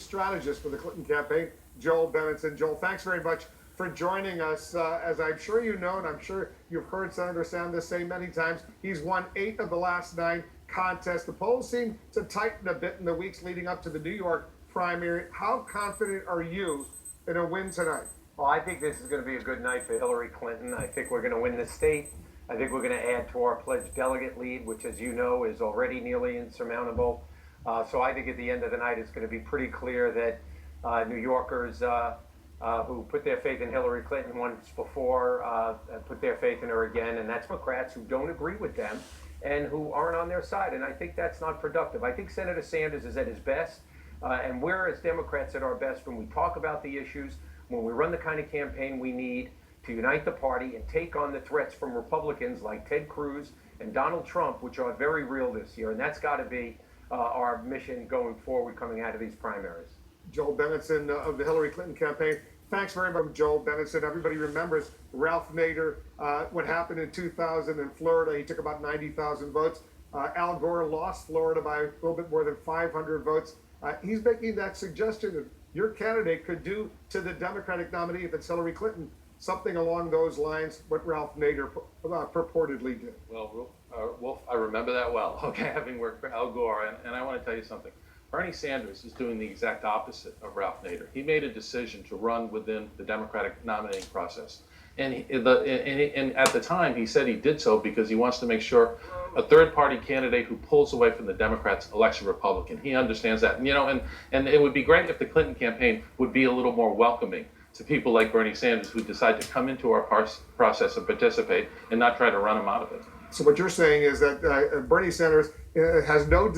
strategist for the Clinton campaign, Joel Benenson. Joel, thanks very much for joining us. As I'm sure you know, and I'm sure you've heard Senator Sanders say many times, he's won 8 of the last 9 contests. The polls seem to tighten a bit in the weeks leading up to the New York primary. How confident are you in a win tonight? Well, I think this is going to be a good night for Hillary Clinton. I think we're going to win the state. I think we're going to add to our pledged delegate lead, which, as you know, is already nearly insurmountable. So I think at the end of the night, it's going to be pretty clear that New Yorkers who put their faith in Hillary Clinton once before put their faith in her again, and that's Democrats who don't agree with them and who aren't on their side. And I think that's not productive. I think Senator Sanders is at his best, and we're, as Democrats, at our best when we talk about the issues, when we run the kind of campaign we need to unite the party and take on the threats from Republicans like Ted Cruz and Donald Trump, which are very real this year. And that's got to be our mission going forward coming out of these primaries. Joel Benenson of the Hillary Clinton campaign. Thanks very much, Joel Benenson. Everybody remembers Ralph Nader, what happened in 2000 in Florida. He took about 90,000 votes. Al Gore lost Florida by a little bit more than 500 votes. He's making that suggestion that your candidate could do to the Democratic nominee, if it's Hillary Clinton, something along those lines, what Ralph Nader purportedly did. Well, Wolf, I remember that well, okay, having worked for Al Gore. And I want to tell you something. Bernie Sanders is doing the exact opposite of Ralph Nader. He made a decision to run within the Democratic nominating process. And at the time, he said he did so because he wants to make sure a third-party candidate who pulls away from the Democrats elects a Republican. He understands that. And it would be great if the Clinton campaign would be a little more welcoming to people like Bernie Sanders who decide to come into our process and participate and not try to run them out of it. So what you're saying is that Bernie Sanders has no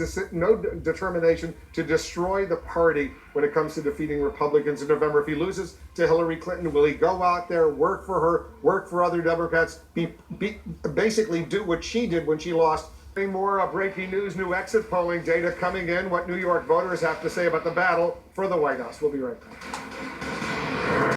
determination to destroy the party when it comes to defeating Republicans in November. If he loses to Hillary Clinton, will he go out there, work for her, work for other Democrats, basically do what she did when she lost? More breaking news, new exit polling data coming in, what New York voters have to say about the battle for the White House. We'll be right back.